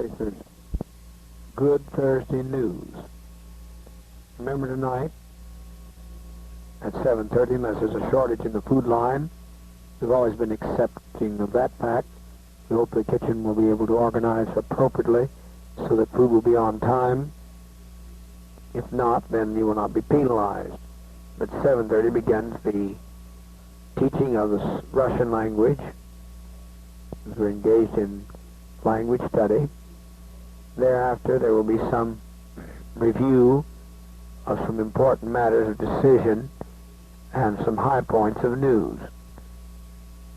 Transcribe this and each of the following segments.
case there's good Thursday news. Remember tonight at 7:30, unless there's a shortage in the food line, we've always been accepting of that fact. We hope the kitchen will be able to organize appropriately so that food will be on time. If not, then you will not be penalized. At 7:30 begins the teaching of the Russian language. We're engaged in language study. Thereafter, there will be some review of some important matters of decision and some high points of news.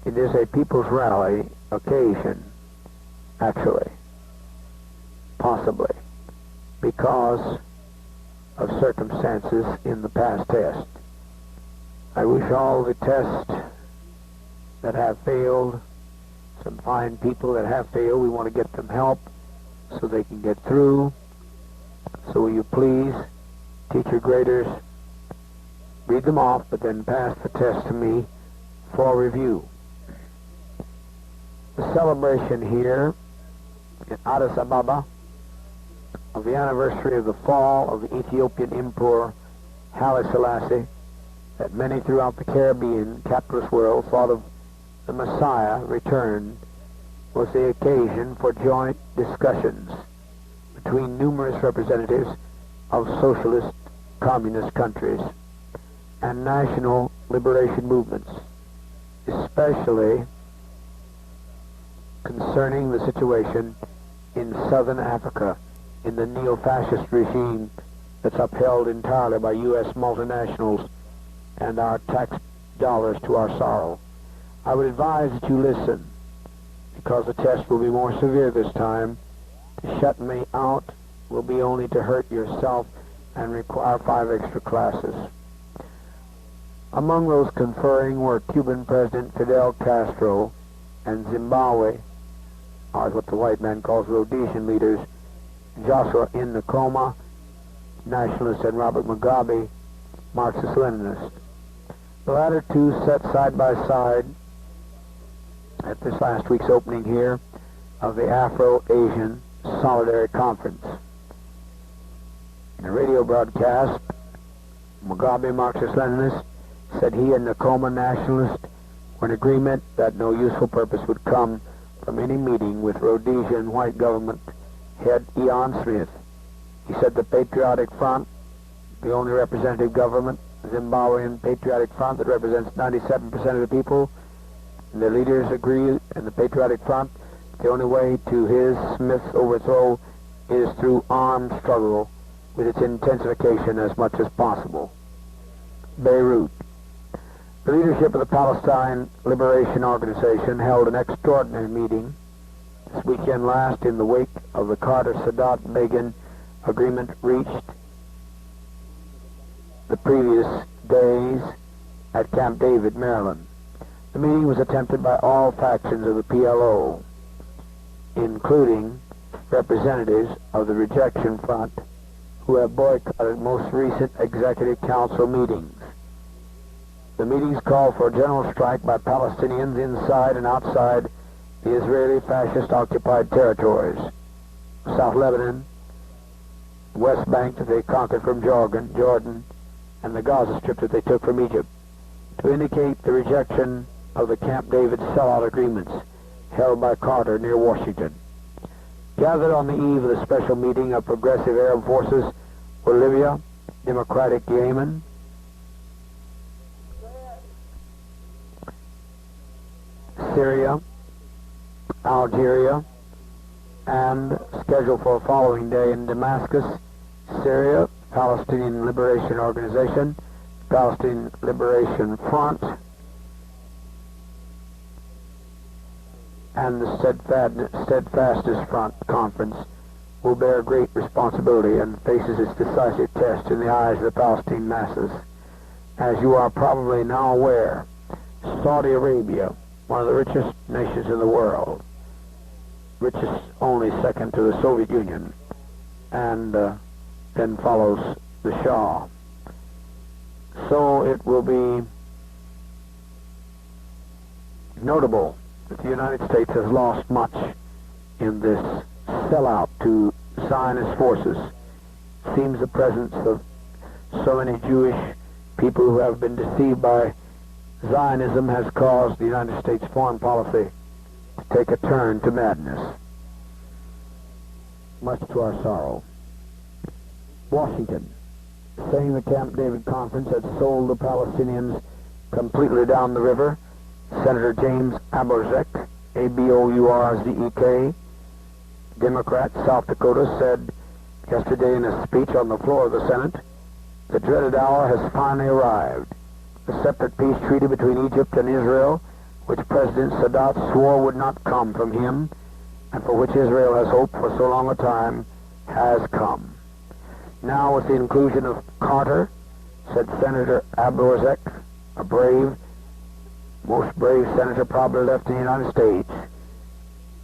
It is a people's rally occasion, actually, possibly, because of circumstances in the past test. I wish all the tests that have failed, some fine people that have failed, we want to get them help so they can get through. So will you please, teacher graders, read them off, but then pass the test to me for review. The celebration here in Addis Ababa of the anniversary of the fall of the Ethiopian Emperor Haile Selassie, that many throughout the Caribbean capitalist world thought of the Messiah returned, was the occasion for joint discussions between numerous representatives of socialist communist countries and national liberation movements, especially concerning the situation in southern Africa in the neo-fascist regime that's upheld entirely by U.S. multinationals and our tax dollars to our sorrow. I would advise that you listen, because the test will be more severe this time. To shut me out will be only to hurt yourself and require 5 extra classes. Among those conferring were Cuban President Fidel Castro and Zimbabwe, or what the white man calls Rhodesian leaders, Joshua N. Nkrumah, nationalist, and Robert Mugabe, Marxist-Leninist. The latter two sat side by side at this last week's opening here of the Afro-Asian Solidarity Conference. In a radio broadcast, Mugabe, Marxist-Leninist, said he and Nkrumah, nationalist, were in agreement that no useful purpose would come from any meeting with Rhodesian white government head Ian Smith. He said the Patriotic Front, the only representative government, Zimbabwean Patriotic Front that represents 97% of the people, and their leaders agree in the Patriotic Front, the only way to his, Smith's, overthrow is through armed struggle with its intensification as much as possible. Beirut. The leadership of the Palestine Liberation Organization held an extraordinary meeting this weekend last in the wake of the Carter-Sadat-Begin agreement reached the previous days at Camp David, Maryland. The meeting was attempted by all factions of the PLO, including representatives of the Rejection Front, who have boycotted most recent Executive Council meetings. The meetings called for a general strike by Palestinians inside and outside the Israeli fascist-occupied territories, South Lebanon, West Bank that they conquered from Jordan, and the Gaza Strip that they took from Egypt, to indicate the rejection of the Camp David sellout agreements held by Carter near Washington. Gathered on the eve of the special meeting of progressive Arab forces were Libya, Democratic Yemen, Syria, Algeria, and scheduled for a following day in Damascus, Syria, Palestinian Liberation Organization, Palestinian Liberation Front, and the Steadfastness Front Conference will bear great responsibility and faces its decisive test in the eyes of the Palestinian masses. As you are probably now aware, Saudi Arabia, one of the richest nations in the world, richest only second to the Soviet Union, and then follows the Shah. So it will be notable that the United States has lost much in this sellout to Zionist forces. Seems the presence of so many Jewish people who have been deceived by Zionism has caused the United States foreign policy to take a turn to madness, much to our sorrow. Washington, saying the Camp David Conference had sold the Palestinians completely down the river. Senator James Aborzek, Abourezek, Democrat, South Dakota, said yesterday in a speech on the floor of the Senate, the dreaded hour has finally arrived. The separate peace treaty between Egypt and Israel, which President Sadat swore would not come from him, and for which Israel has hoped for so long a time, has come. Now with the inclusion of Carter, said Senator Aborzek, a brave, most brave senator probably left in the United States.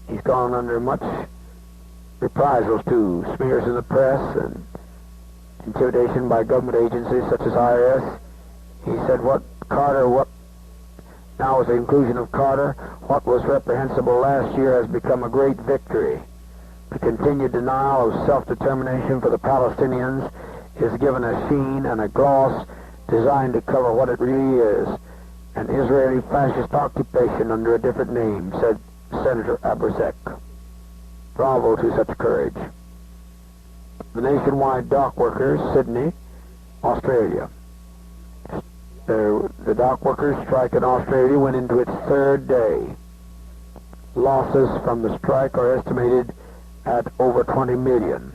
He's gone under much reprisals too, smears in the press and intimidation by government agencies such as IRS. He said now with the inclusion of Carter, what was reprehensible last year has become a great victory. The continued denial of self-determination for the Palestinians is given a sheen and a gloss designed to cover what it really is, an Israeli fascist occupation under a different name, said Senator Aborzek. Bravo to such courage. The nationwide dock workers, Sydney, Australia. The dock workers' strike in Australia went into its third day. Losses from the strike are estimated at over 20 million.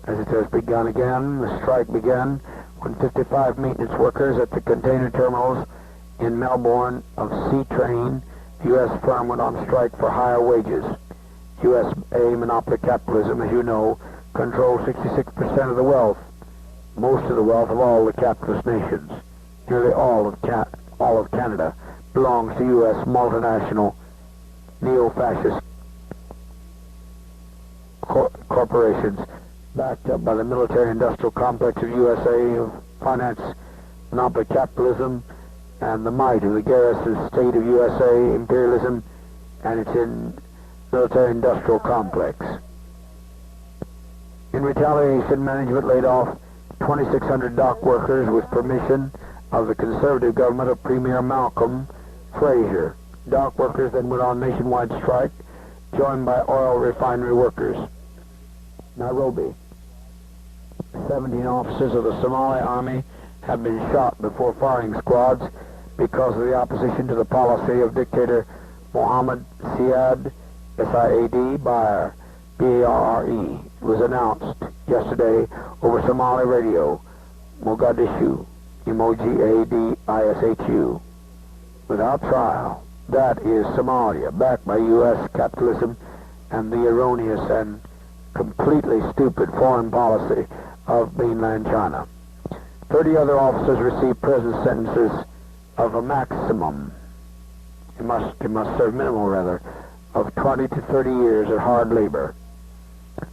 As it has begun again, the strike began when 55 maintenance workers at the container terminals in Melbourne of Sea-Train, the U.S. firm, went on strike for higher wages. USA monopoly capitalism, as you know, controls 66% of the wealth, most of the wealth of all the capitalist nations. Nearly all of Canada belongs to U.S. multinational neo-fascist corporations backed up by the military-industrial complex of USA, of finance monopoly capitalism, and the might of the garrison state of USA imperialism and its military-industrial complex. In retaliation, management laid off 2,600 dock workers with permission of the conservative government of Premier Malcolm Fraser. Dock workers then went on nationwide strike, joined by oil refinery workers. Nairobi. 17 officers of the Somali army have been shot before firing squads because of the opposition to the policy of dictator Mohammed Siad, S-I-A-D, Bare, B-A-R-R-E. It was announced yesterday over Somali radio, Mogadishu, M-O-G-A-D-I-S-H-U, without trial. That is Somalia, backed by U.S. capitalism and the erroneous and completely stupid foreign policy of mainland China. 30 other officers received prison sentences of a maximum, they must serve minimal rather, of 20 to 30 years at hard labor.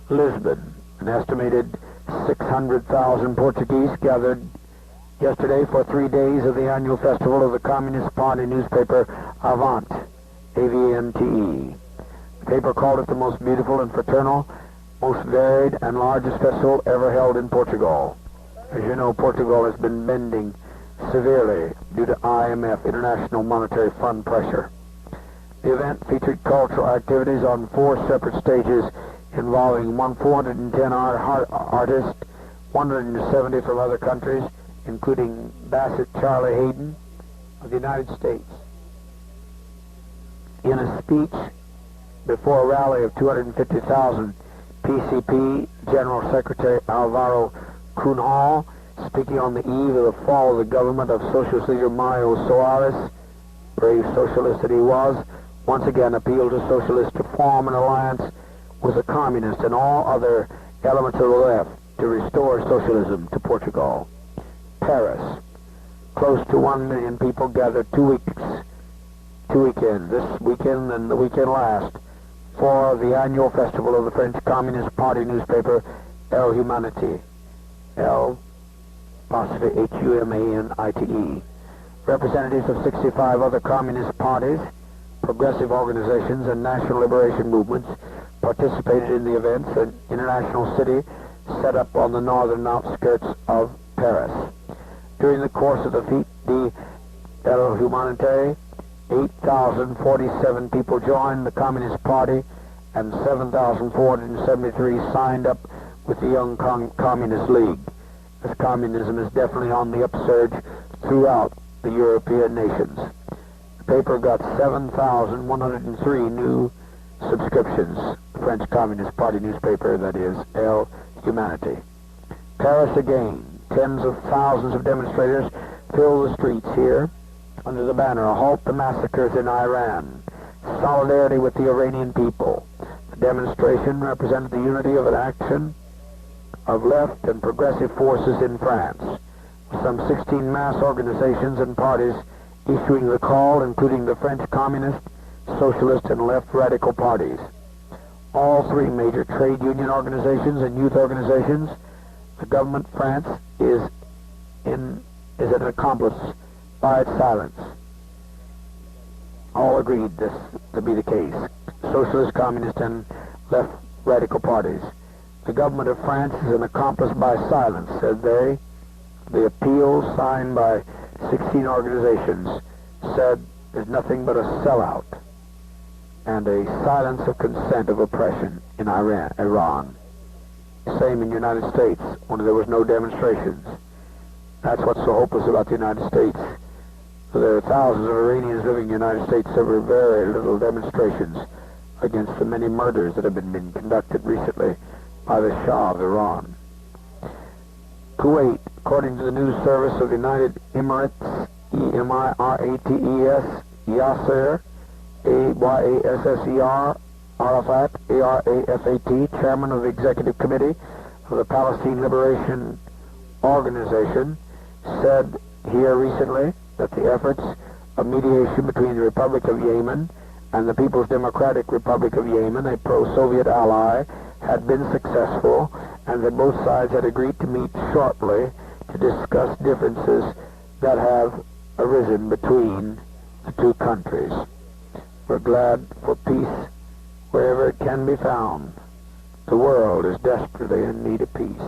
Lisbon, an estimated 600,000 Portuguese gathered yesterday for 3 days of the annual festival of the Communist Party newspaper Avante, A-V-A-N-T-E. The paper called it the most beautiful and fraternal, most varied and largest festival ever held in Portugal. As you know, Portugal has been bending severely due to IMF, International Monetary Fund, pressure. The event featured cultural activities on 4 separate stages involving 410 artists, 170 from other countries, including Bassett Charlie Hayden of the United States. In a speech before a rally of 250,000, PCP General Secretary Alvaro Cunhal, speaking on the eve of the fall of the government of Socialist leader Mario Soares, brave socialist that he was, once again appealed to socialists to form an alliance with the communists and all other elements of the left to restore socialism to Portugal. Paris. Close to 1 million people gathered 2 weekends, this weekend and the weekend last, for the annual festival of the French Communist Party newspaper El Humanité, L''Humanite. Representatives of 65 other communist parties, progressive organizations, and national liberation movements participated in the events, an international city set up on the northern outskirts of Paris. During the course of the feat de El Humanité, 8,047 people joined the Communist Party and 7,473 signed up with the Young Communist League, as communism is definitely on the upsurge throughout the European nations. The paper got 7,103 new subscriptions, the French Communist Party newspaper, that is, El Humanité. Paris again. Tens of thousands of demonstrators fill the streets here under the banner, "Halt the Massacres in Iran. Solidarity with the Iranian people." The demonstration represented the unity of an action of left and progressive forces in France. Some 16 mass organizations and parties issuing the call, including the French Communist, Socialist, and Left Radical parties. All three major trade union organizations and youth organizations. The government of France is an accomplice by its silence. All agreed this to be the case. Socialist, Communist, and Left Radical parties. The government of France is an accomplice by silence, said they. The appeal signed by 16 organizations said there's nothing but a sellout and a silence of consent of oppression in Iran. Same in the United States, when there was no demonstrations. That's what's so hopeless about the United States. So there are thousands of Iranians living in the United States. There were very little demonstrations against the many murders that have been conducted recently by the Shah of Iran. Kuwait, according to the news service of the United Emirates, Emirates, Yasser, Yasser, Arafat, Arafat, chairman of the executive committee of the Palestine Liberation Organization, said here recently that the efforts of mediation between the Republic of Yemen and the People's Democratic Republic of Yemen, a pro-Soviet ally, had been successful, and that both sides had agreed to meet shortly to discuss differences that have arisen between the two countries. We're glad for peace wherever it can be found. The world is desperately in need of peace.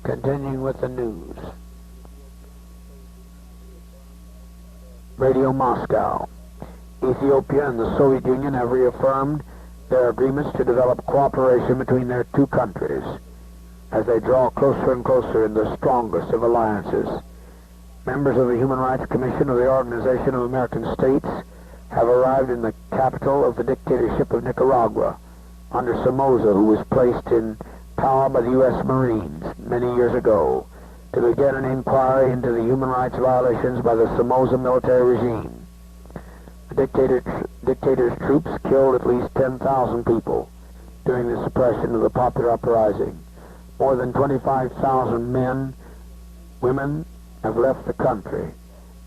Continuing with the news. Radio Moscow. Ethiopia and the Soviet Union have reaffirmed their agreements to develop cooperation between their two countries as they draw closer and closer in the strongest of alliances. Members of the Human Rights Commission of the Organization of American States have arrived in the capital of the dictatorship of Nicaragua under Somoza, who was placed in power by the U.S. Marines many years ago, to begin an inquiry into the human rights violations by the Somoza military regime. The dictator's troops killed at least 10,000 people during the suppression of the popular uprising. More than 25,000 men, women have left the country,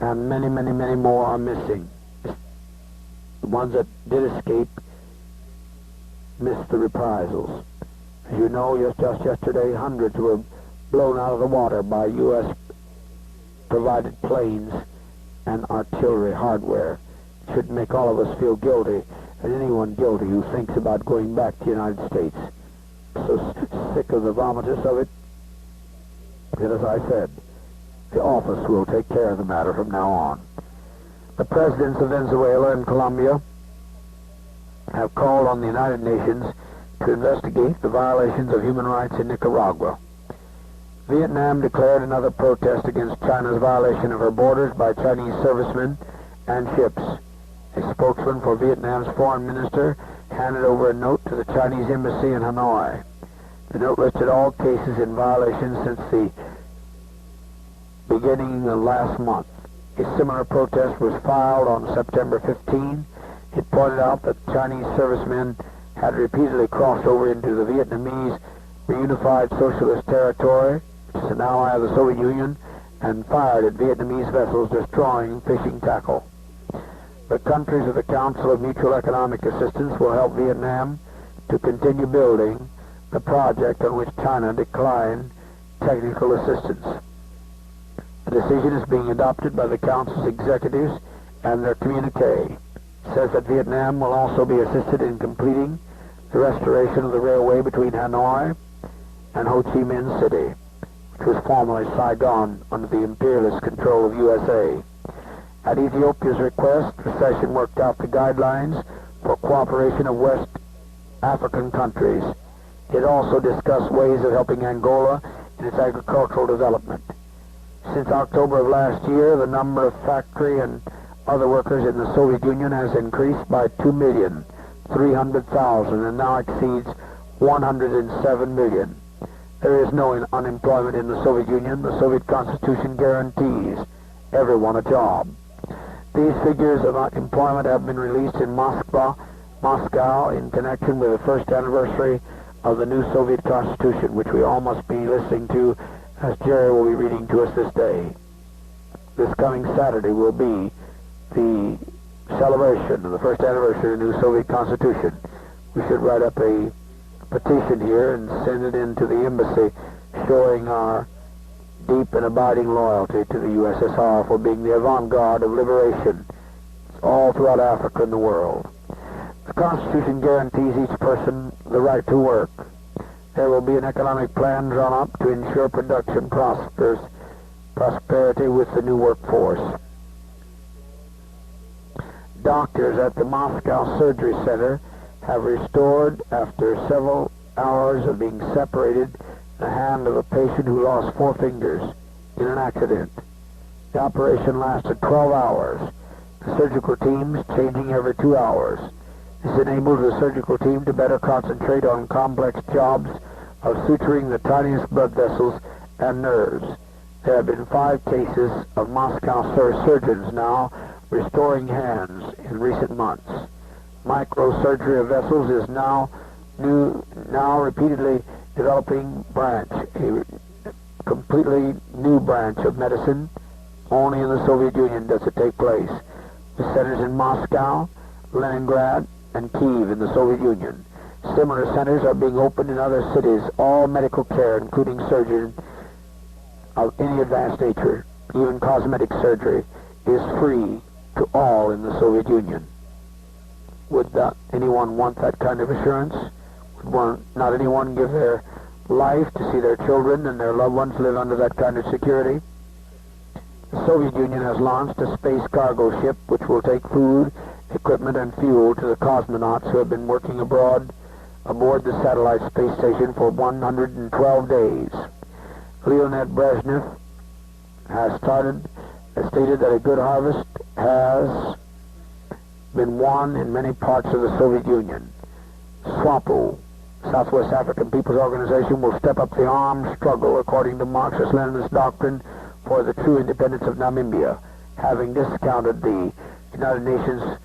and many, many, many more are missing. The ones that did escape missed the reprisals. As you know, just yesterday, hundreds were blown out of the water by U.S.-provided planes and artillery hardware. It should make all of us feel guilty, and anyone guilty who thinks about going back to the United States. So sick of the vomitus of it, that, as I said, the office will take care of the matter from now on. The presidents of Venezuela and Colombia have called on the United Nations to investigate the violations of human rights in Nicaragua. Vietnam declared another protest against China's violation of her borders by Chinese servicemen and ships. A spokesman for Vietnam's foreign minister handed over a note to the Chinese embassy in Hanoi. The note listed all cases in violation since the beginning of last month. A similar protest was filed on September 15. It pointed out that Chinese servicemen had repeatedly crossed over into the Vietnamese reunified socialist territory, which is an ally of the Soviet Union, and fired at Vietnamese vessels destroying fishing tackle. The countries of the Council of Mutual Economic Assistance will help Vietnam to continue building the project on which China declined technical assistance. The decision is being adopted by the Council's executives and their communique. It says that Vietnam will also be assisted in completing the restoration of the railway between Hanoi and Ho Chi Minh City, which was formerly Saigon under the imperialist control of USA. At Ethiopia's request, the session worked out the guidelines for cooperation of West African countries. It also discussed ways of helping Angola in its agricultural development. Since October of last year, the number of factory and other workers in the Soviet Union has increased by 2,300,000 and now exceeds 107 million. There is no unemployment in the Soviet Union. The Soviet Constitution guarantees everyone a job. These figures of employment have been released in Moscow in connection with the first anniversary of the new Soviet Constitution, which we all must be listening to, as Jerry will be reading to us this day. This coming Saturday will be the celebration of the first anniversary of the new Soviet Constitution. We should write up a petition here and send it into the embassy showing our deep and abiding loyalty to the USSR for being the avant-garde of liberation all throughout Africa and the world. The Constitution guarantees each person the right to work. There will be an economic plan drawn up to ensure production prosperity with the new workforce. Doctors at the Moscow Surgery Center have restored, after several hours of being separated, the hand of a patient who lost 4 fingers in an accident. The operation lasted 12 hours. The surgical teams changing every 2 hours. This enabled the surgical team to better concentrate on complex jobs of suturing the tiniest blood vessels and nerves. There have been 5 cases of Moscow surgeons now restoring hands in recent months. Microsurgery of vessels is now repeatedly developing branch, a completely new branch of medicine. Only in the Soviet Union does it take place. The centers in Moscow, Leningrad, and Kiev in the Soviet Union. Similar centers are being opened in other cities. All medical care, including surgery of any advanced nature, even cosmetic surgery, is free to all in the Soviet Union. Would anyone want that kind of assurance? Would not anyone give their life to see their children and their loved ones live under that kind of security? The Soviet Union has launched a space cargo ship which will take food, equipment, and fuel to the cosmonauts who have been working aboard the satellite space station for 112 days. Leonid Brezhnev has stated that a good harvest has been won in many parts of the Soviet Union. SWAPO, Southwest African People's Organization, will step up the armed struggle according to Marxist-Leninist doctrine for the true independence of Namibia, having discounted the United Nations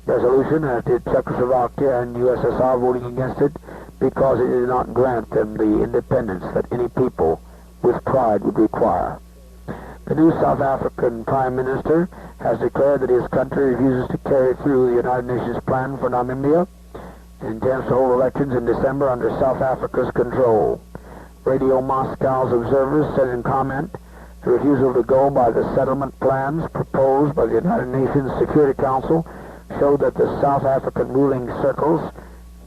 resolution, as did Czechoslovakia and USSR voting against it, because it did not grant them the independence that any people with pride would require. The new South African Prime Minister has declared that his country refuses to carry through the United Nations plan for Namibia and intends to hold elections in December under South Africa's control. Radio Moscow's observers said in comment the refusal to go by the settlement plans proposed by the United Nations Security Council showed that the South African ruling circles,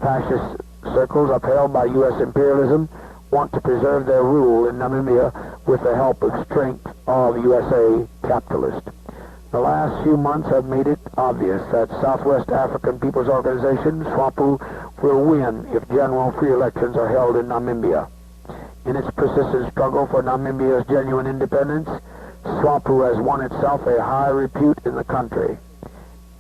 fascist circles upheld by U.S. imperialism, want to preserve their rule in Namibia with the help of strength of USA capitalists. The last few months have made it obvious that Southwest African People's Organization, SWAPO, will win if general free elections are held in Namibia. In its persistent struggle for Namibia's genuine independence, SWAPO has won itself a high repute in the country.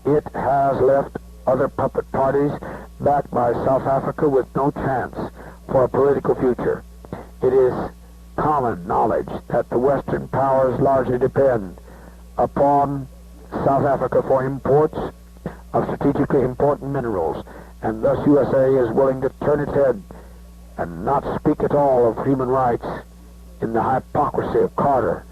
It has left other puppet parties backed by South Africa with no chance for a political future. It is common knowledge that the Western powers largely depend upon South Africa for imports of strategically important minerals, and thus USA is willing to turn its head and not speak at all of human rights in the hypocrisy of Carter,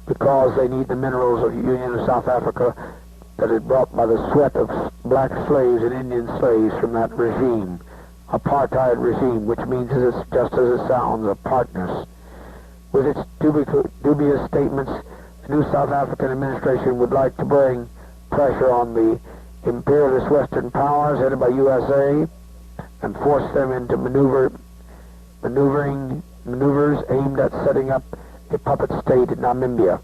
because they need the minerals of the Union of South Africa that is brought by the sweat of black slaves and Indian slaves from that regime, apartheid regime, which means it's just as it sounds, apartness. With its dubious statements, the new South African administration would like to bring pressure on the imperialist Western powers headed by USA and forced them into maneuvers aimed at setting up a puppet state in Namibia.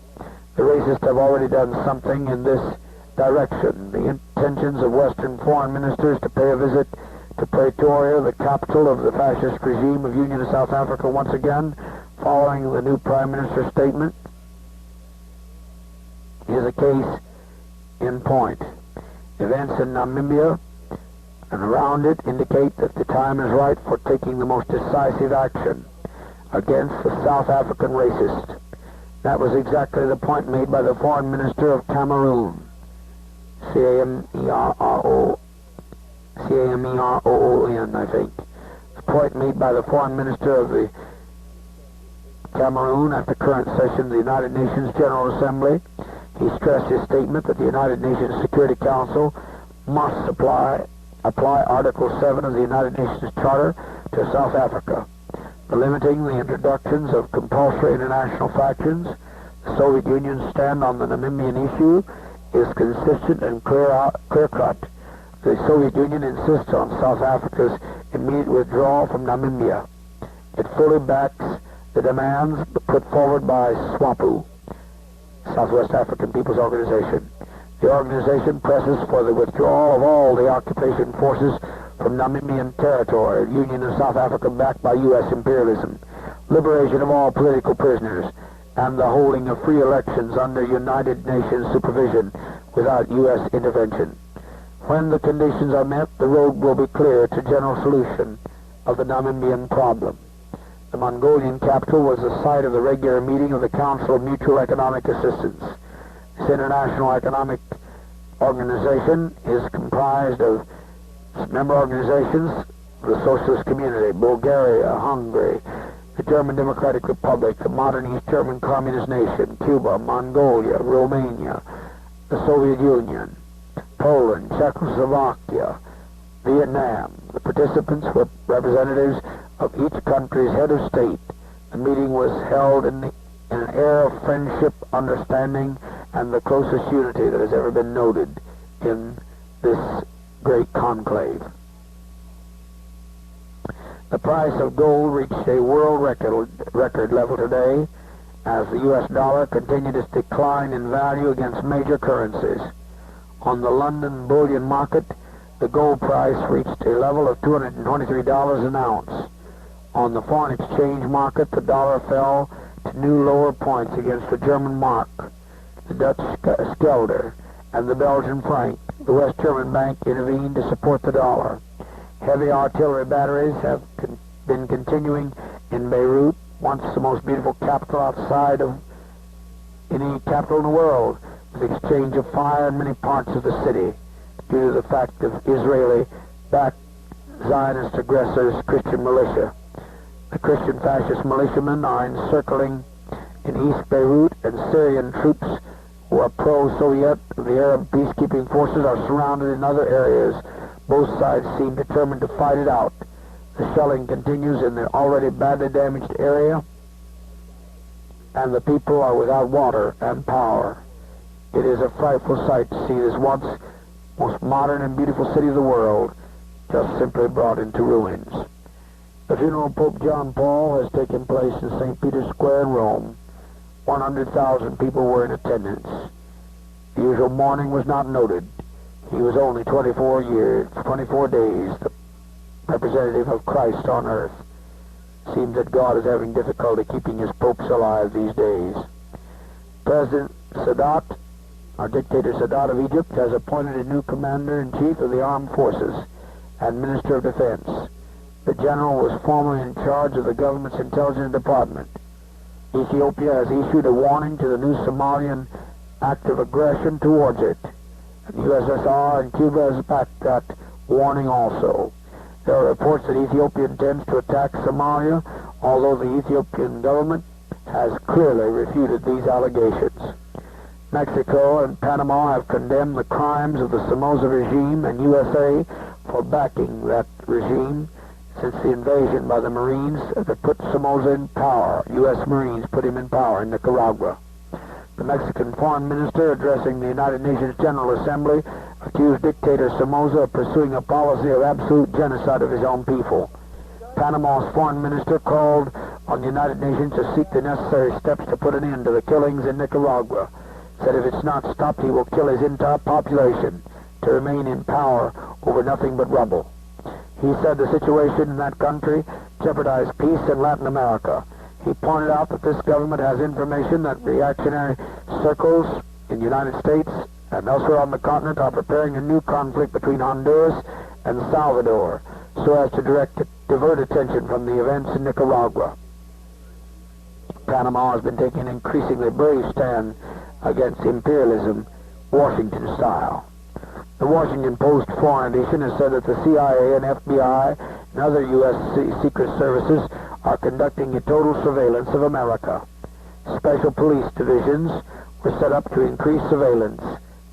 The racists have already done something in this direction. The intentions of Western foreign ministers to pay a visit to Pretoria, the capital of the fascist regime of Union of South Africa, once again, following the new Prime Minister's statement, is a case in point. Events in Namibia and around it indicate that the time is right for taking the most decisive action against the South African racist. That was exactly the point made by the Foreign Minister of Cameroon, C-A-M-E-R-O-O-N, I think. The point made by the Foreign Minister of the Cameroon at the current session of the United Nations General Assembly. He stressed his statement that the United Nations Security Council must apply Article 7 of the United Nations Charter to South Africa, limiting the introductions of compulsory international factions. The Soviet Union's stand on the Namibian issue is consistent and clear-cut. The Soviet Union insists on South Africa's immediate withdrawal from Namibia. It fully backs the demands put forward by SWAPO, Southwest African People's Organization. The organization presses for the withdrawal of all the occupation forces from Namibian territory, Union of South Africa backed by U.S. imperialism, liberation of all political prisoners, and the holding of free elections under United Nations supervision without U.S. intervention. When the conditions are met, the road will be clear to general solution of the Namibian problem. The Mongolian capital was the site of the regular meeting of the Council of Mutual Economic Assistance. This international economic organization is comprised of member organizations of the socialist community, Bulgaria, Hungary, the German Democratic Republic, the modern East German Communist nation, Cuba, Mongolia, Romania, the Soviet Union, Poland, Czechoslovakia, Vietnam. The participants were representatives of each country's head of state. The meeting was held in an air of friendship, understanding, and the closest unity that has ever been noted in this great conclave. The price of gold reached a world record level today as the U.S. dollar continued its decline in value against major currencies. On the London bullion market, the gold price reached a level of $223 an ounce. On the foreign exchange market, the dollar fell to new lower points against the German mark, the Dutch Skelder, and the Belgian franc. The West German bank intervened to support the dollar. Heavy artillery batteries have been continuing in Beirut, once the most beautiful capital outside of any capital in the world, with exchange of fire in many parts of the city due to the fact of Israeli-backed Zionist aggressors' Christian militia. The Christian fascist militiamen are encircling in East Beirut, and Syrian troops who are pro-Soviet, the Arab peacekeeping forces, are surrounded in other areas. Both sides seem determined to fight it out. The shelling continues in the already badly damaged area, and the people are without water and power. It is a frightful sight to see this once most modern and beautiful city of the world just simply brought into ruins. The funeral of Pope John Paul has taken place in St. Peter's Square in Rome. 100,000 people were in attendance. The usual mourning was not noted. He was only 24 days, the representative of Christ on earth. Seems that God is having difficulty keeping his popes alive these days. President Sadat, our dictator Sadat of Egypt, has appointed a new commander-in-chief of the armed forces and minister of defense. The general was formerly in charge of the government's intelligence department. Ethiopia has issued a warning to the new Somalian act of aggression towards it. And the USSR and Cuba has backed that warning also. There are reports that Ethiopia intends to attack Somalia, although the Ethiopian government has clearly refuted these allegations. Mexico and Panama have condemned the crimes of the Somoza regime, and USA for backing that regime since the invasion by the Marines that put Somoza in power. U.S. Marines put him in power in Nicaragua. The Mexican foreign minister, addressing the United Nations General Assembly, accused dictator Somoza of pursuing a policy of absolute genocide of his own people. Panama's foreign minister called on the United Nations to seek the necessary steps to put an end to the killings in Nicaragua. Said if it's not stopped, he will kill his entire population to remain in power over nothing but rubble. He said the situation in that country jeopardized peace in Latin America. He pointed out that this government has information that reactionary circles in the United States and elsewhere on the continent are preparing a new conflict between Honduras and Salvador so as to divert attention from the events in Nicaragua. Panama has been taking an increasingly brave stand against imperialism, Washington style. The Washington Post Foreign Edition has said that the CIA and FBI and other U.S. secret services are conducting a total surveillance of America. Special police divisions were set up to increase surveillance.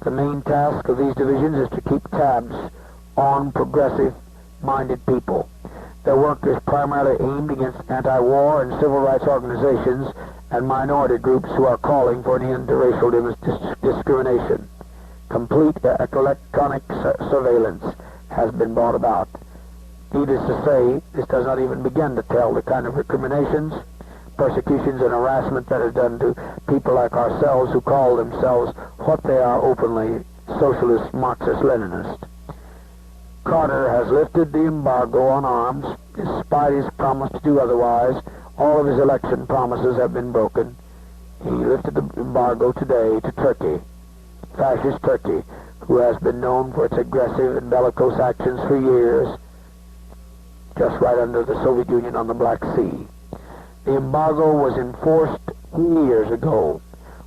The main task of these divisions is to keep tabs on progressive-minded people. Their work is primarily aimed against anti-war and civil rights organizations and minority groups who are calling for an end to racial discrimination. Complete electronic surveillance has been brought about. Needless to say, this does not even begin to tell the kind of recriminations, persecutions, and harassment that is done to people like ourselves who call themselves what they are openly, socialist, Marxist, Leninist. Carter has lifted the embargo on arms. Despite his promise to do otherwise, all of his election promises have been broken. He lifted the embargo today to Turkey, fascist Turkey, who has been known for its aggressive and bellicose actions for years, just right under the Soviet Union on the Black Sea. The embargo was enforced 3 years ago,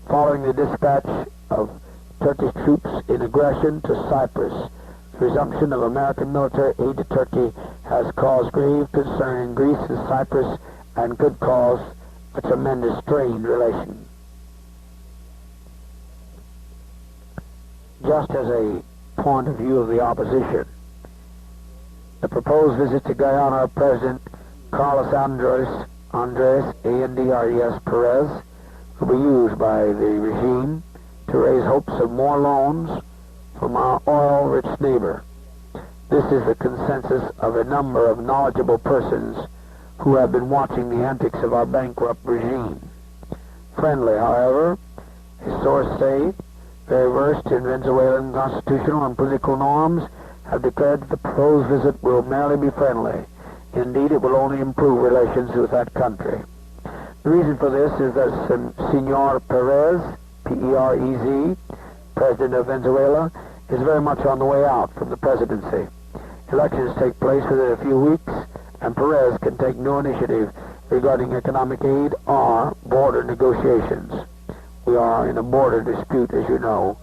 following the dispatch of Turkish troops in aggression to Cyprus. The resumption of American military aid to Turkey has caused grave concern in Greece and Cyprus and could cause a tremendous strained relation. Just as a point of view of the opposition, the proposed visit to Guyana of President Carlos Andres Andres Perez will be used by the regime to raise hopes of more loans from our oil-rich neighbor. This is the consensus of a number of knowledgeable persons who have been watching the antics of our bankrupt regime. Friendly, however, a source say, very versed in Venezuelan constitutional and political norms, have declared that the proposed visit will merely be friendly. Indeed, it will only improve relations with that country. The reason for this is that Senor Perez, P-E-R-E-Z, President of Venezuela, is very much on the way out from the presidency. Elections take place within a few weeks, and Perez can take no initiative regarding economic aid or border negotiations. We are in a border dispute, as you know,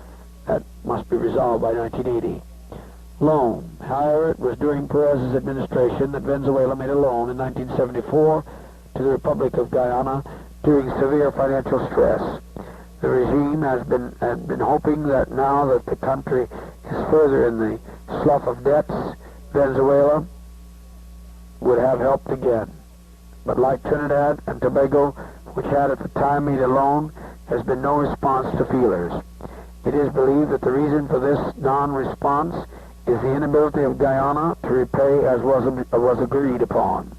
that must be resolved by 1980. Loan. However, it was during Perez's administration that Venezuela made a loan in 1974 to the Republic of Guyana during severe financial stress. The regime has been hoping that now that the country is further in the slough of debts, Venezuela would have helped again. But like Trinidad and Tobago, which had at the time made a loan, has been no response to feelers. It is believed that the reason for this non-response is the inability of Guyana to repay as was agreed upon.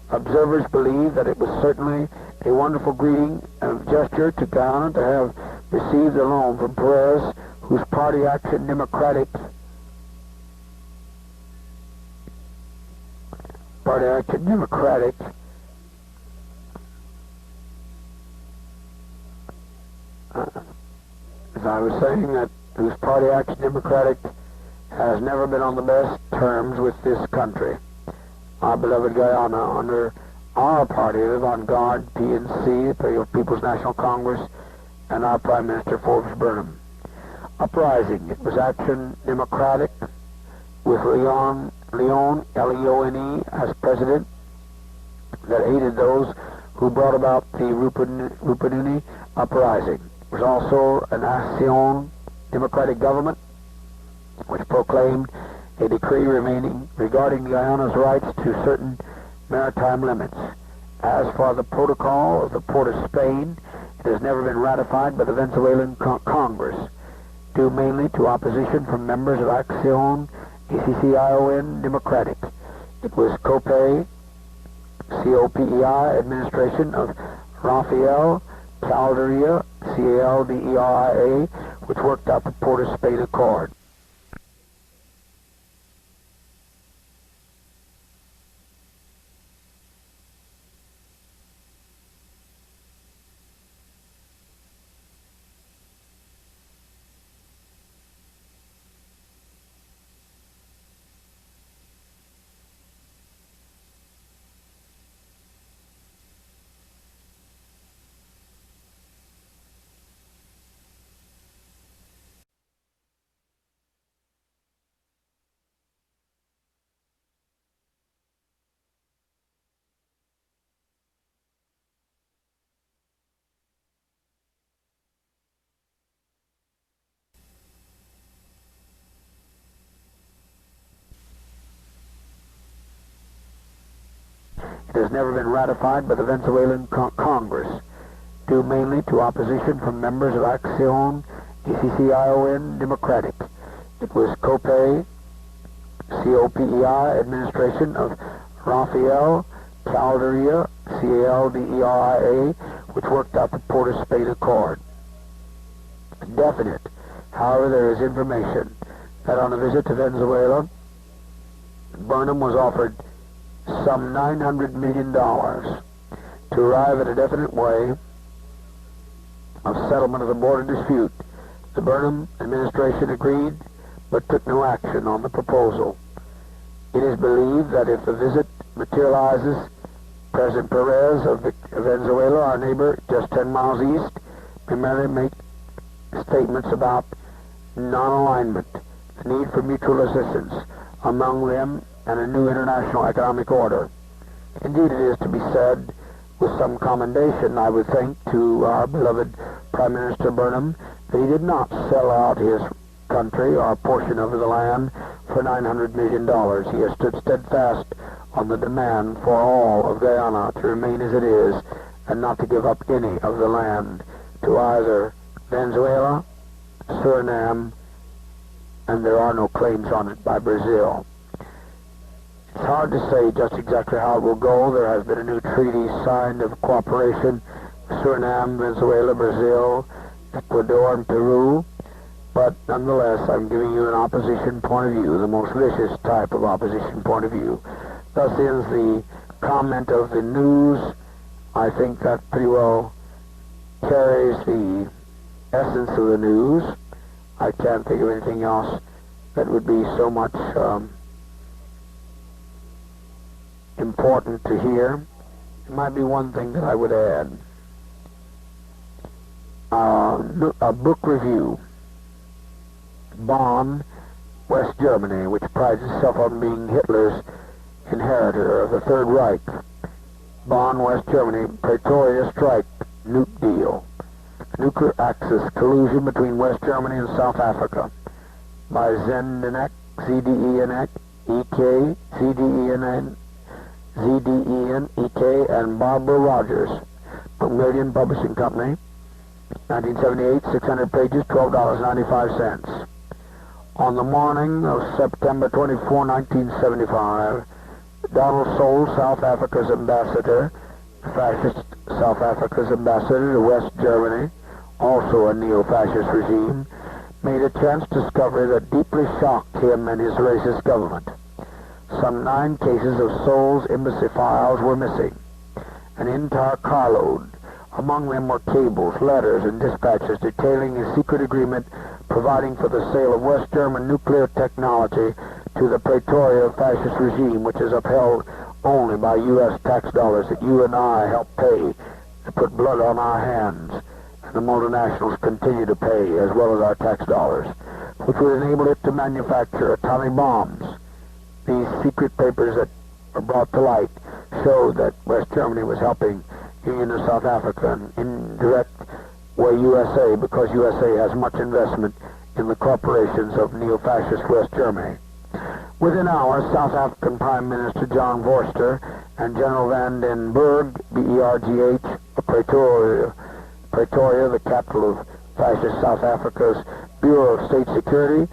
Observers believe that it was certainly a wonderful greeting and gesture to Guyana to have received a loan from Perez, whose party Action Democratic as I was saying, that whose party Action Democratic has never been on the best terms with this country. Our beloved Guyana, under our party, the Vanguard, PNC, the People's National Congress, and our Prime Minister Forbes Burnham. Uprising. It was Action Democratic with Leon, L-E-O-N-E, as president, that aided those who brought about the Rupununi uprising. It was also an Action Democratic government which proclaimed a decree regarding Guyana's rights to certain maritime limits. As for the protocol of the Port of Spain, it has never been ratified by the Venezuelan Congress. due mainly to opposition from members of Acción Democratic. It was COPEI, C-O-P-E-I, administration of Rafael Calderia, C-A-L-D-E-R-I-A, which worked out the Port of Spain Accord. It has never been ratified by the Venezuelan Congress, due mainly to opposition from members of Acción Democratic. It was COPEI, C-O-P-E-I, administration of Rafael Calderia, C-A-L-D-E-R-I-A, which worked out the Port of Spain Accord. Definite. However, there is information that on a visit to Venezuela, Burnham was offered some $900 million to arrive at a definite way of settlement of the border dispute. The Burnham administration agreed, but took no action on the proposal. It is believed that if the visit materializes, President Perez of Venezuela, our neighbor just 10 miles east, may merely make statements about non-alignment, the need for mutual assistance among them, and a new international economic order. Indeed, it is to be said with some commendation, I would think, to our beloved Prime Minister Burnham, that he did not sell out his country or a portion of the land for $900 million. He has stood steadfast on the demand for all of Guyana to remain as it is and not to give up any of the land to either Venezuela, Suriname, and there are no claims on it by Brazil. It's hard to say just exactly how it will go. There has been a new treaty signed of cooperation with Suriname, Venezuela, Brazil, Ecuador, and Peru. But nonetheless, I'm giving you an opposition point of view, the most vicious type of opposition point of view. Thus ends the comment of the news. I think that pretty well carries the essence of the news. I can't think of anything else that would be so much important to hear. There might be one thing that I would add. A book review. Bonn, West Germany, which prides itself on being Hitler's inheritor of the Third Reich. Bonn, West Germany, Pretoria strike, nuke deal. Nuclear axis collusion between West Germany and South Africa. By Zdenek, Z-D-E-N-E-K, Z-D-E-N-N, Z-D-E-N-E-K, and Barbara Rogers, Macmillan Publishing Company, 1978, 600 pages, $12.95. On the morning of September 24, 1975, Donald Sol, South Africa's ambassador, fascist South Africa's ambassador to West Germany, also a neo-fascist regime, made a chance discovery that deeply shocked him and his racist government. Some 9 cases of Sol's embassy files were missing, an entire carload. Among them were cables, letters, and dispatches detailing a secret agreement providing for the sale of West German nuclear technology to the Pretoria fascist regime, which is upheld only by U.S. tax dollars that you and I help pay to put blood on our hands, and the multinationals continue to pay, as well as our tax dollars, which would enable it to manufacture atomic bombs. These secret papers that were brought to light showed that West Germany was helping Union of South Africa in indirect way USA, because USA has much investment in the corporations of neo-fascist West Germany. Within hours, South African Prime Minister John Vorster and General Van den Berg, B-E-R-G-H, of Pretoria, the capital of fascist South Africa's Bureau of State Security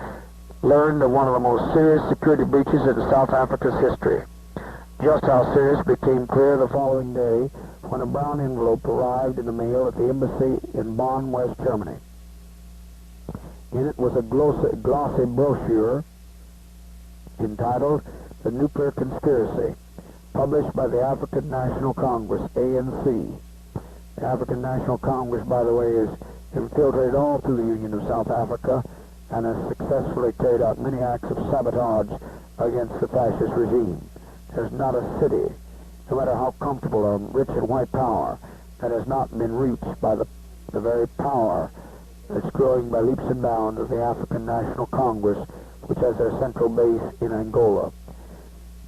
learned of one of the most serious security breaches in South Africa's history. Just how serious became clear the following day when a brown envelope arrived in the mail at the embassy in Bonn, West Germany. In it was a glossy brochure entitled The Nuclear Conspiracy, published by the African National Congress, ANC. The African National Congress, by the way, has infiltrated all through the Union of South Africa and has successfully carried out many acts of sabotage against the fascist regime. There's not a city, no matter how comfortable or rich in white power, that has not been reached by the very power that's growing by leaps and bounds of the African National Congress, which has their central base in Angola.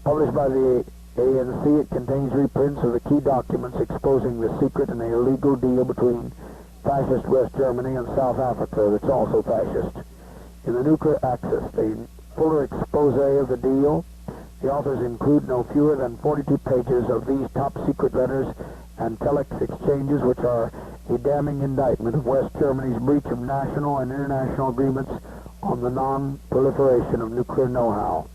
Published by the ANC, it contains reprints of the key documents exposing the secret and illegal deal between fascist West Germany and South Africa that's also fascist. In the nuclear axis, the fuller expose of the deal, the authors include no fewer than 42 pages of these top-secret letters and telex exchanges, which are a damning indictment of West Germany's breach of national and international agreements on the non-proliferation of nuclear know-how.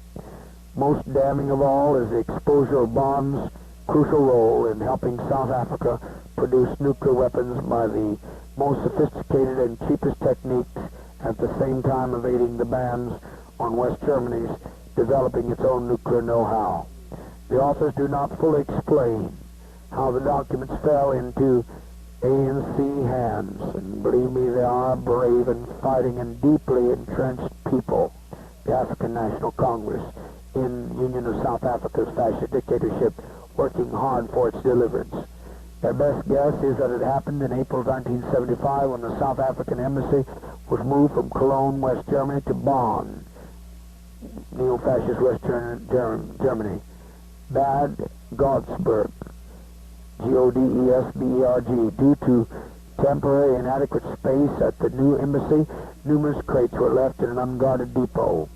Most damning of all is the exposure of Bonn's crucial role in helping South Africa produce nuclear weapons by the most sophisticated and cheapest techniques, at the same time evading the bans on West Germany's developing its own nuclear know-how. The authors do not fully explain how the documents fell into ANC hands, and believe me, they are brave and fighting and deeply entrenched people, the African National Congress, in Union of South Africa's fascist dictatorship, working hard for its deliverance. Their best guess is that it happened in April 1975 when the South African embassy was moved from Cologne, West Germany, to Bonn, neo-fascist West Germany. Bad Godesberg, Godesberg, due to temporary inadequate space at the new embassy, numerous crates were left in an unguarded depot.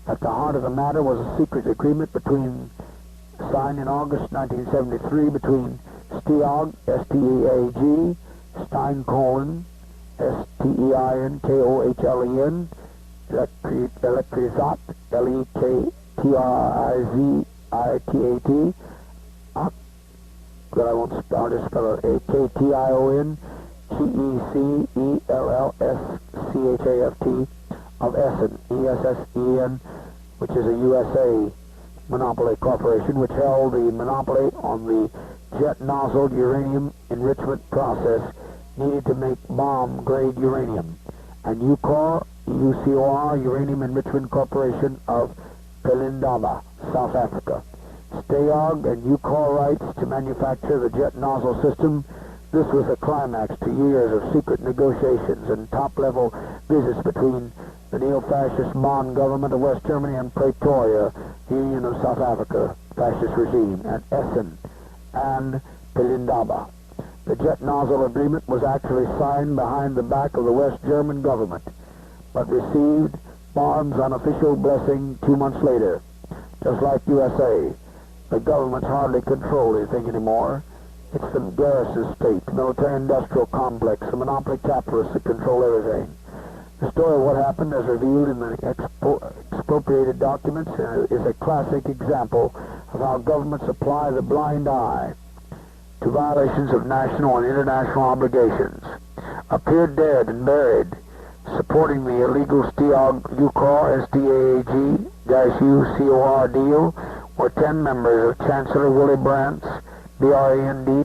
At the heart of the matter was a secret agreement signed in August 1973 between Steag, S-T-E-A-G, Steinkohlen, S-T-E-I-N-K-O-H-L-E-N, Elektrizat, L-E-K-T-R-I-Z-I-T-A-T, but I won't spell it, A-K-T-I-O-N, T-E-C-E-L-L-S-C-H-A-F-T, of Essen, E-S-S-E-N, which is a USA monopoly corporation, which held the monopoly on the jet nozzle uranium enrichment process needed to make bomb-grade uranium, and UCOR, UCOR, Uranium Enrichment Corporation of Pelindaba, South Africa. Steag and UCOR rights to manufacture the jet nozzle system. This was a climax to years of secret negotiations and top-level visits between the neo-fascist Bonn government of West Germany and Pretoria, the Union of South Africa fascist regime, and Essen and Pelindaba. The jet nozzle agreement was actually signed behind the back of the West German government, but received Bonn's unofficial blessing 2 months later. Just like USA, the government's hardly controlled anything anymore. It's the garrison state, the military-industrial complex, the monopoly capitalists that control everything. The story of what happened, as revealed in the expropriated documents, is a classic example of how governments apply the blind eye to violations of national and international obligations. Appeared dead and buried, supporting the illegal Steag UCOR, S-T-A-G-U-C-O-R deal, were 10 members of Chancellor Willy Brandt's B-R-A-N-D-T-S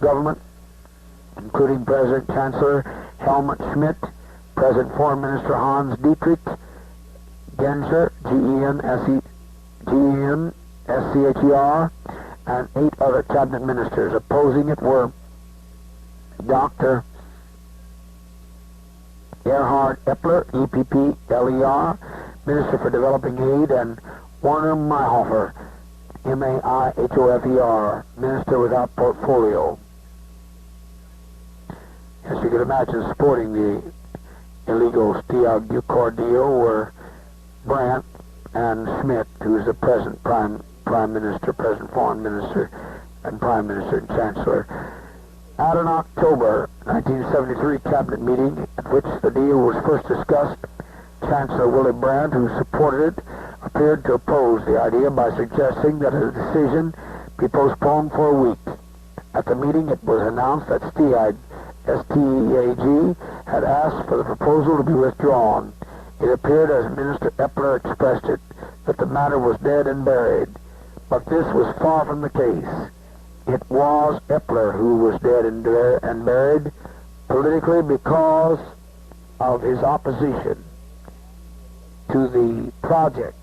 government, including President Chancellor Helmut Schmidt, President Foreign Minister Hans Dietrich Genscher, G-E-N-S-C-H-E-R, and 8 other cabinet ministers. Opposing it were Dr. Gerhard Epler, E-P-P-L-E-R, Minister for Developing Aid, and Werner Mayhofer, M-A-I-H-O-F-E-R, Minister without portfolio. As you can imagine, supporting the illegal Steag UCOR deal were Brandt and Schmidt, who is the present Prime Minister, President Foreign Minister, and Prime Minister and Chancellor. At an October 1973 cabinet meeting at which the deal was first discussed, Chancellor Willy Brandt, who supported it, appeared to oppose the idea by suggesting that a decision be postponed for a week. At the meeting, it was announced that STEAG had asked for the proposal to be withdrawn. It appeared, as Minister Epler expressed it, that the matter was dead and buried. But this was far from the case. It was Epler who was dead and buried politically because of his opposition to the project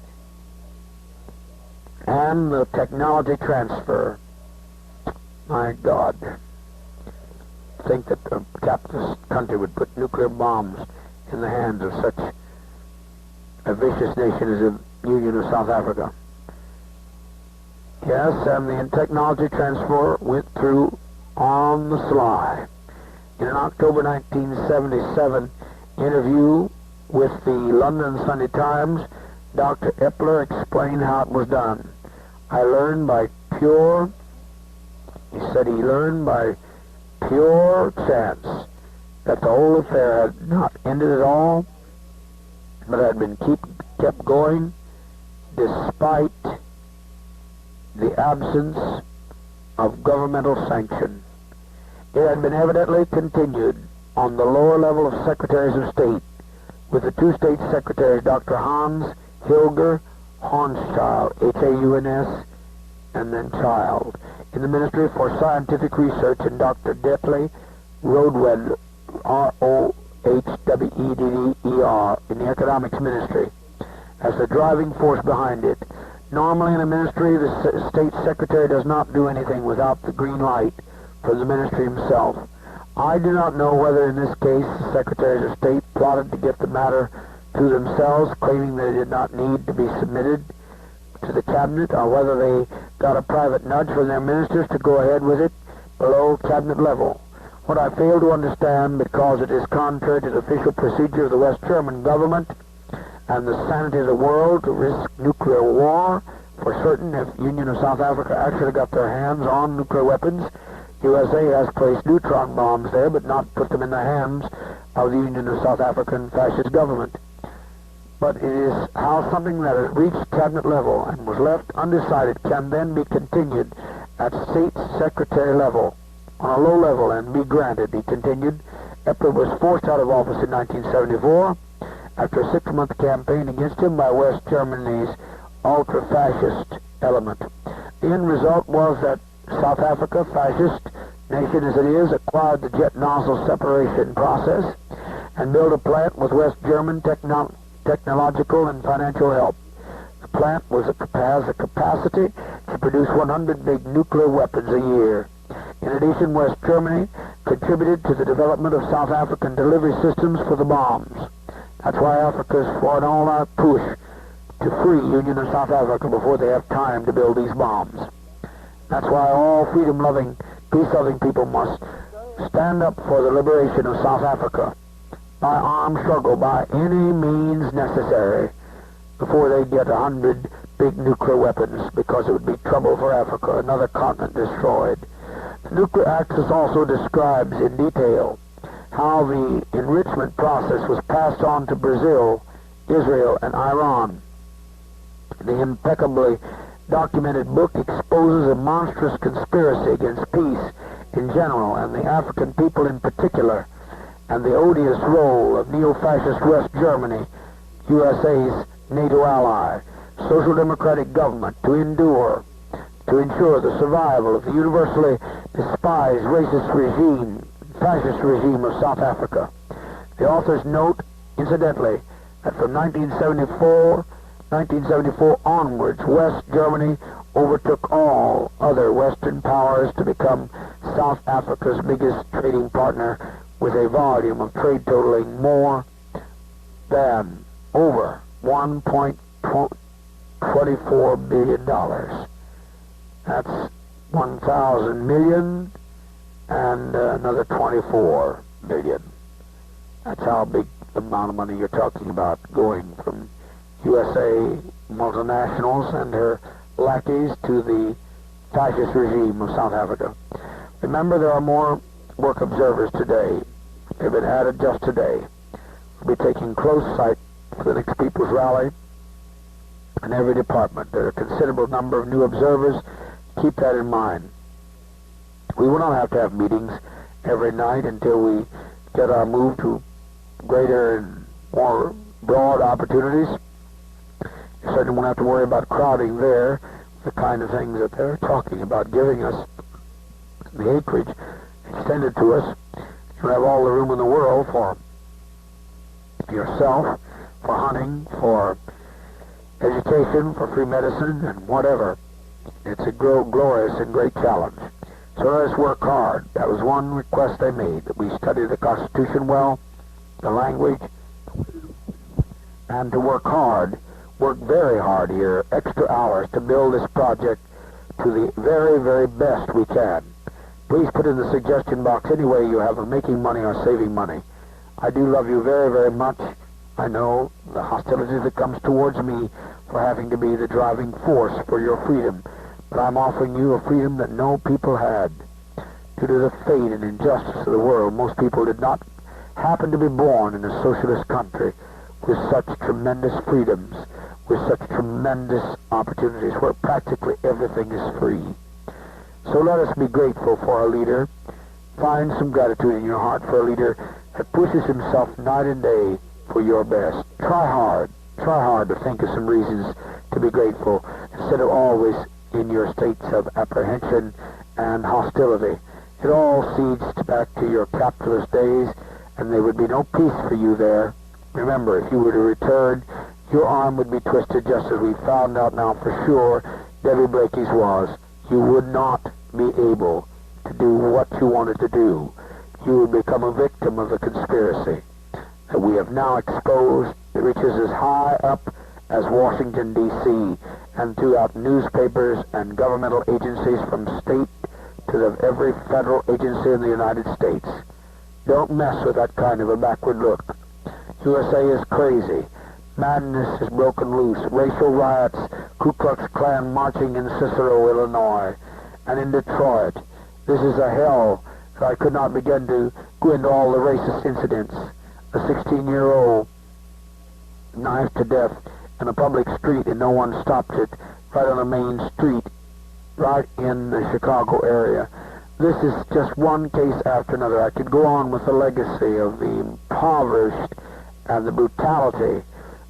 and the technology transfer. My God. Think that the capitalist country would put nuclear bombs in the hands of such a vicious nation as the Union of South Africa. Yes, and the technology transfer went through on the sly. In an October 1977 interview with the London Sunday Times, Dr. Epler explained how it was done. He said he learned by pure chance that the whole affair had not ended at all, but had been kept going despite the absence of governmental sanction. It had been evidently continued on the lower level of Secretaries of State, with the two state secretaries, Dr. Hans Hilger Hornschild, H-A-U-N-S, and then Child, in the Ministry for Scientific Research, and Dr. Detley Roedweder, R-O-H-W-E-D-E-R, in the Economics Ministry, as the driving force behind it. Normally in a ministry, the state secretary does not do anything without the green light from the ministry himself. I do not know whether in this case the secretaries of state plotted to get the matter to themselves, claiming that it did not need to be submitted to the cabinet, or whether they got a private nudge from their ministers to go ahead with it below cabinet level. What I fail to understand, because it is contrary to the official procedure of the West German government and the sanity of the world to risk nuclear war. For certain, if Union of South Africa actually got their hands on nuclear weapons, USA has placed neutron bombs there, but not put them in the hands of the Union of South African fascist government. But it is how something that has reached cabinet level and was left undecided can then be continued at state secretary level on a low level and be granted, he continued. Epler was forced out of office in 1974 after a 6-month campaign against him by West Germany's ultra-fascist element. The end result was that South Africa, fascist nation as it is, acquired the jet nozzle separation process and built a plant with West German technological and financial help. The plant has a capacity to produce 100 big nuclear weapons a year. In addition, West Germany contributed to the development of South African delivery systems for the bombs. That's why Africa is for an all-out push to free Union of South Africa before they have time to build these bombs. That's why all freedom-loving, peace-loving people must stand up for the liberation of South Africa by armed struggle, by any means necessary, before they get 100 big nuclear weapons, because it would be trouble for Africa, another continent destroyed. The Nuclear Axis also describes in detail how the enrichment process was passed on to Brazil, Israel, and Iran. The impeccably documented book exposes a monstrous conspiracy against peace in general and the African people in particular, and the odious role of neo-fascist West Germany, USA's NATO ally, social democratic government, to ensure the survival of the universally despised racist regime, fascist regime of South Africa. The authors note, incidentally, that from 1974 onwards, West Germany overtook all other Western powers to become South Africa's biggest trading partner, with a volume of trade totaling more than over $1.24 billion. That's 1,000 million and another 24 billion. That's how big the amount of money you're talking about going from USA multinationals and their lackeys to the fascist regime of South Africa. Remember, there are more work observers today. They've been added just today. We'll be taking close sight for the next People's Rally in every department. There are a considerable number of new observers. Keep that in mind. We will not have to have meetings every night until we get our move to greater and more broad opportunities. You certainly won't have to worry about crowding there, the kind of things that they're talking about giving us, the acreage extended to us. You have all the room in the world for yourself, for hunting, for education, for free medicine, and whatever. It's a glorious and great challenge. So let us work hard. That was one request they made, that we study the Constitution well, the language, and to work hard, work very hard here, extra hours, to build this project to the very, very best we can. Please put in the suggestion box any way you have of making money or saving money. I do love you very, very much. I know the hostility that comes towards me for having to be the driving force for your freedom. But I'm offering you a freedom that no people had. Due to the fate and injustice of the world, most people did not happen to be born in a socialist country with such tremendous freedoms, with such tremendous opportunities where practically everything is free. So let us be grateful for a leader. Find some gratitude in your heart for a leader that pushes himself night and day for your best. Try hard to think of some reasons to be grateful instead of always in your states of apprehension and hostility. It all seeds back to your capitalist days, and there would be no peace for you there. Remember, if you were to return, your arm would be twisted, just as we found out now for sure Debbie Blakey's was. You would not be able to do what you wanted to do. You would become a victim of the conspiracy that we have now exposed. It reaches as high up as Washington, D.C., and throughout newspapers and governmental agencies from state to every federal agency in the United States. Don't mess with that kind of a backward look. USA is crazy. Madness is broken loose. Racial riots, Ku Klux Klan marching in Cicero, Illinois, and in Detroit. This is a hell. So I could not begin to go into all the racist incidents. A 16-year-old knifed to death in a public street and no one stopped it, right on a main street, right in the Chicago area. This is just one case after another. I could go on with the legacy of the impoverished and the brutality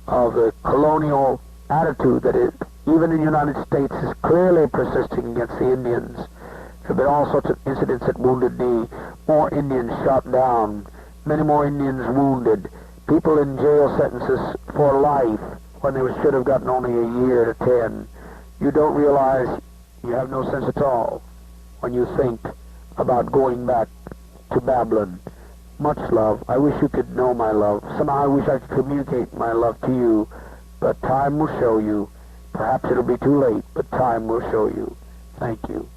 of the colonial attitude that is, even in the United States, is clearly persisting against the Indians. There have been all sorts of incidents at Wounded Knee, more Indians shot down, many more Indians wounded, people in jail sentences for life when they should have gotten only a year to 10. You don't realize you have no sense at all when you think about going back to Babylon. Much love. I wish you could know my love. Somehow I wish I could communicate my love to you, but time will show you. Perhaps it'll be too late, but time will show you. Thank you.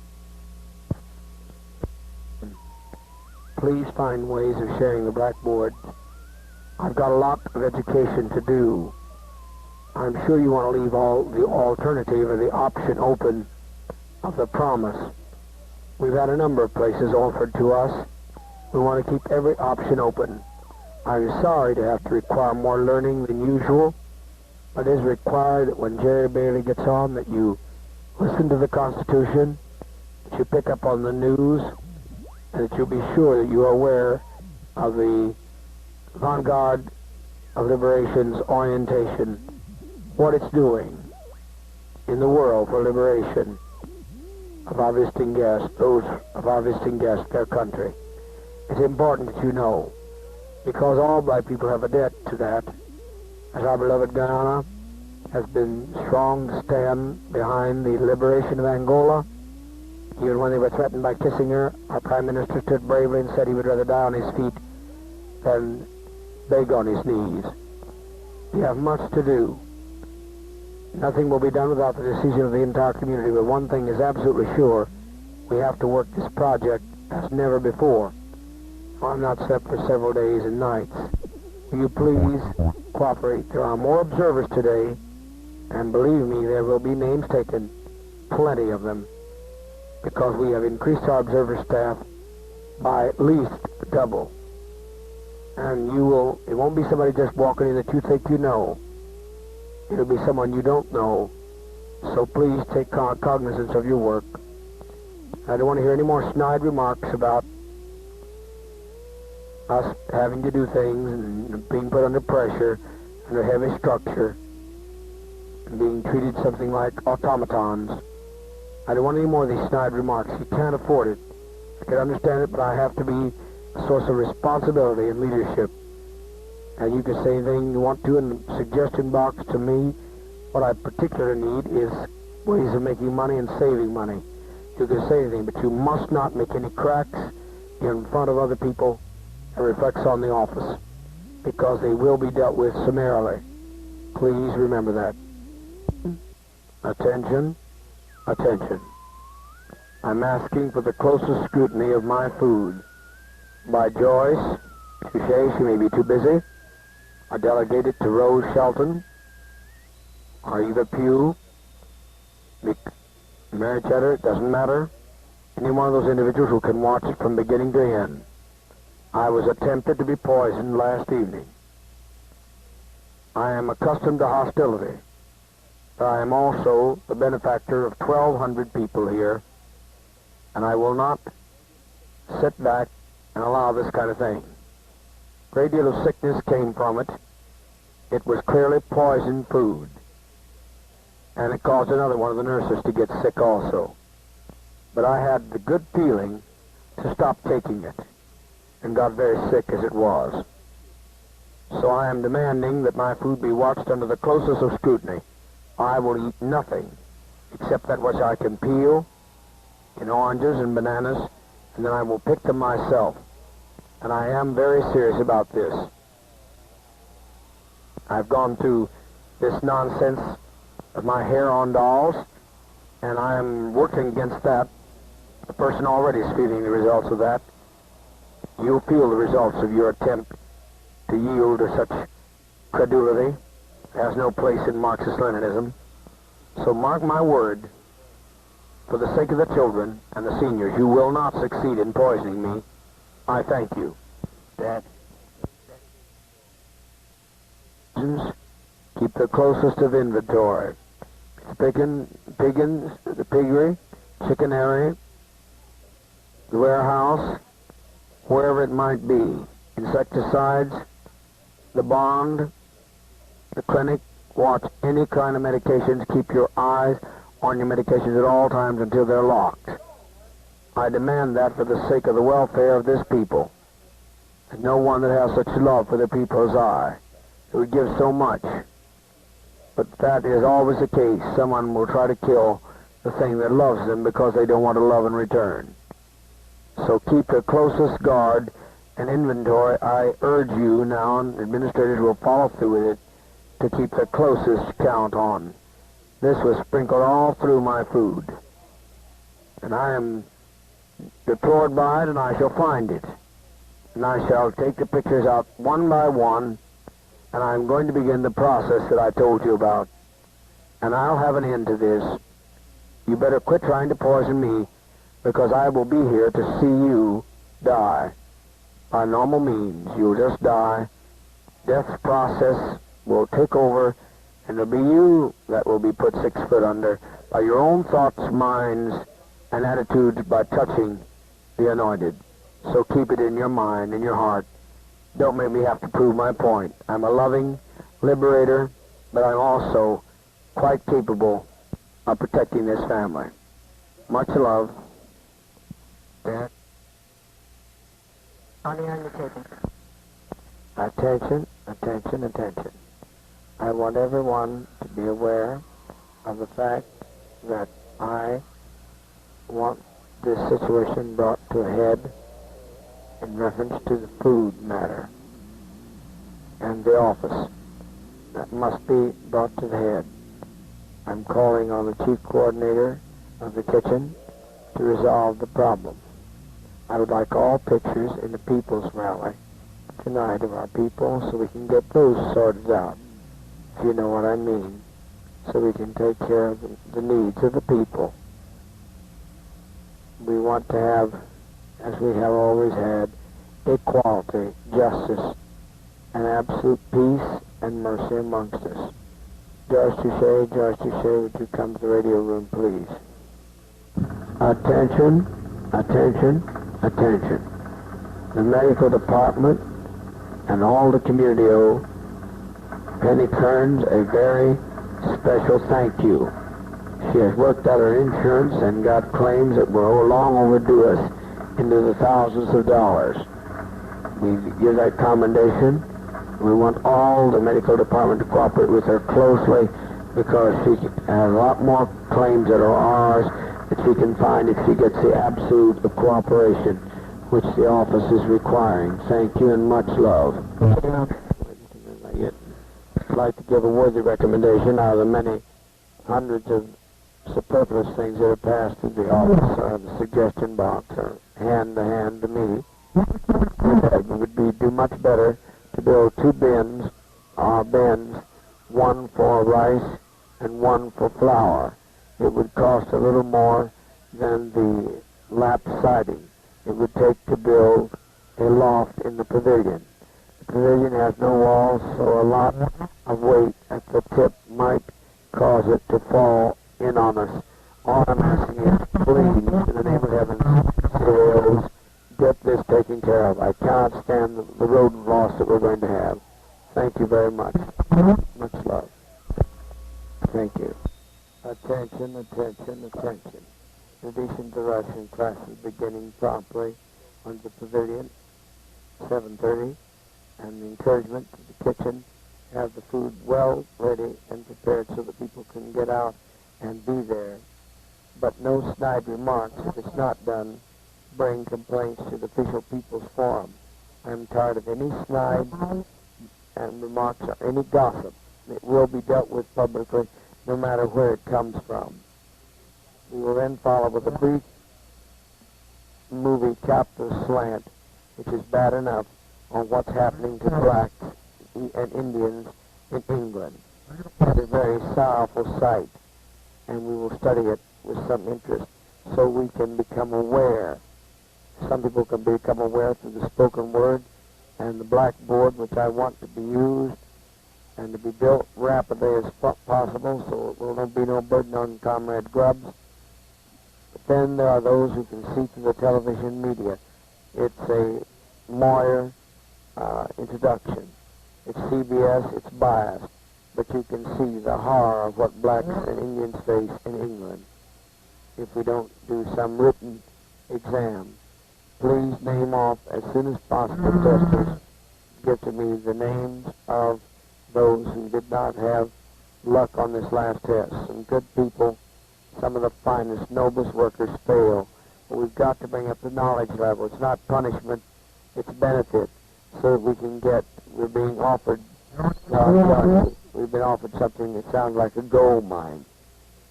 Please find ways of sharing the blackboard. I've got a lot of education to do. I'm sure you want to leave all the alternative or the option open of the promise. We've had a number of places offered to us. We want to keep every option open. I'm sorry to have to require more learning than usual, but it is required that when Jerry Bailey gets on that you listen to the Constitution, that you pick up on the news, and that you'll be sure that you are aware of the Vanguard of Liberation's orientation, what it's doing in the world for liberation of our visiting guests, those of our visiting guests, their country. It's important that you know, because all black people have a debt to that, as our beloved Guyana has been strong to stand behind the liberation of Angola. Even when they were threatened by Kissinger, our Prime Minister stood bravely and said he would rather die on his feet than beg on his knees. We have much to do. Nothing will be done without the decision of the entire community, but one thing is absolutely sure. We have to work this project as never before. I'm not slept for several days and nights. Will you please cooperate? There are more observers today, and believe me, there will be names taken, plenty of them, because we have increased our observer staff by at least double. And it won't be somebody just walking in that you think you know. It'll be someone you don't know. So please take cognizance of your work. I don't want to hear any more snide remarks about us having to do things and being put under pressure, under heavy structure, and being treated something like automatons. I don't want any more of these snide remarks. You can't afford it. I can understand it, but I have to be a source of responsibility and leadership. And you can say anything you want to in the suggestion box to me. What I particularly need is ways of making money and saving money. You can say anything, but you must not make any cracks in front of other people that reflects on the office, because they will be dealt with summarily. Please remember that. Attention, attention. I'm asking for the closest scrutiny of my food. By Joyce, touche, she may be too busy. I delegate it to Rose Shelton, or Eva Pugh, Mary Cheddar, it doesn't matter. Any one of those individuals who can watch it from beginning to end. I was attempted to be poisoned last evening. I am accustomed to hostility, but I am also the benefactor of 1,200 people here, and I will not sit back and allow this kind of thing. A great deal of sickness came from it. It was clearly poisoned food, and it caused another one of the nurses to get sick also. But I had the good feeling to stop taking it, and got very sick as it was. So I am demanding that my food be watched under the closest of scrutiny. I will eat nothing except that which I can peel in oranges and bananas, and then I will pick them myself. And I am very serious about this. I've gone through this nonsense of my hair-on dolls, and I am working against that. The person already is feeling the results of that. You'll feel the results of your attempt to yield to such credulity. It has no place in Marxist-Leninism. So mark my word, for the sake of the children and the seniors, you will not succeed in poisoning me. I thank you. Dad. Keep the closest of inventory. It's piggins, the piggery, chickenary, the warehouse, wherever it might be. Insecticides, the bond, the clinic. Watch any kind of medications. Keep your eyes on your medications at all times until they're locked. I demand that for the sake of the welfare of this people. There's no one that has such love for the people as I. It would give so much. But that is always the case. Someone will try to kill the thing that loves them because they don't want to love in return. So keep the closest guard and inventory. I urge you now, and administrators will follow through with it, to keep the closest count on. This was sprinkled all through my food. And I am deplored by it, and I shall find it. And I shall take the pictures out one by one, and I'm going to begin the process that I told you about. And I'll have an end to this. You better quit trying to poison me, because I will be here to see you die. By normal means, you'll just die. Death's process will take over, and it'll be you that will be put 6 foot under by your own thoughts, minds, and attitudes by touching the anointed. So keep it in your mind, in your heart. Don't make me have to prove my point. I'm a loving liberator, but I'm also quite capable of protecting this family. Much love. Dad. On the undertaking. Attention, attention, attention. I want everyone to be aware of the fact that I want this situation brought to a head in reference to the food matter and the office. That must be brought to the head. I'm calling on the chief coordinator of the kitchen to resolve the problem. I would like all pictures in the People's Rally tonight of our people so we can get those sorted out, if you know what I mean, so we can take care of the needs of the people. We want to have as we have always had, equality, justice, and absolute peace and mercy amongst us. George Touche, would you come to the radio room, please? Attention, attention, attention. The medical department and all the community owe Penny Kearns a very special thank you. She has worked out her insurance and got claims that were long overdue us into the thousands of dollars. We give that commendation. We want all the medical department to cooperate with her closely because she has a lot more claims that are ours that she can find if she gets the absolute of cooperation which the office is requiring. Thank you and much love. I'd like to give a worthy recommendation out of the many hundreds of superfluous things that are passed through the office or the suggestion box or hand to me. It would do much better to build two bins, one for rice and one for flour. It would cost a little more than the lap siding it would take to build a loft in the pavilion. The pavilion has no walls, so a lot of weight at the tip might cause it to fall in on us. All I'm asking is, please, in the name of heaven, CAOs, get this taken care of. I cannot stand the rodent loss that we're going to have. Thank you very much. Much love. Thank you. Attention, attention, attention. In addition to Russian classes beginning promptly on the pavilion, 7:30, and the encouragement to the kitchen, have the food well ready and prepared so that people can get out and be there. But no snide remarks, if it's not done, bring complaints to the official people's forum. I'm tired of any snide and remarks or any gossip. It will be dealt with publicly, no matter where it comes from. We will then follow with a brief movie capital slant, which is bad enough, on what's happening to blacks and Indians in England. It's a very sorrowful sight, and we will study it with some interest so we can become aware. Some people can become aware through the spoken word and the blackboard, which I want to be used and to be built rapidly as possible so it will be no burden on Comrade Grubbs. But then there are those who can see through the television media. It's a Moyer introduction. It's CBS, it's biased, but you can see the horror of what blacks and Indians face in England if we don't do some written exam. Please name off as soon as possible, testers. Give to me the names of those who did not have luck on this last test. Some good people, some of the finest, noblest workers fail. But we've got to bring up the knowledge level. It's not punishment, it's benefit, so that we can get, we're being offered, we've been offered something that sounds like a gold mine.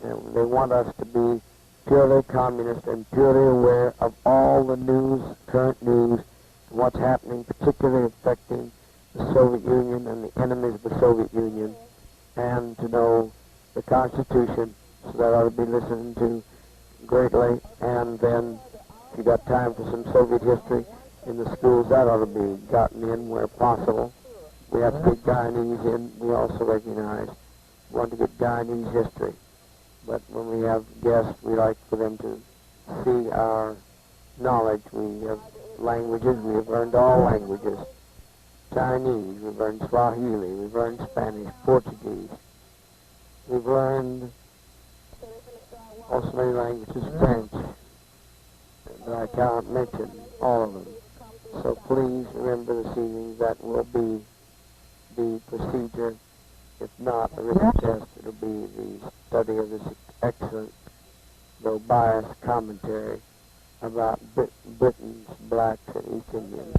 And they want us to be purely communist and purely aware of all the news, current news, and what's happening, particularly affecting the Soviet Union and the enemies of the Soviet Union, and to know the Constitution, so that ought to be listened to greatly. And then, if you got time for some Soviet history in the schools, that ought to be gotten in where possible. We have to get Guyanese in. We also recognize we want to get Guyanese history. But when we have guests, we like for them to see our knowledge. We have languages. We have learned all languages. Chinese, we've learned Swahili, we've learned Spanish, Portuguese. We've learned also many languages, French, but I cannot mention all of them. So please remember this evening that will be the procedure. If not a written test, it'll be the study of this excellent, though biased commentary about Britain's blacks and East Indians.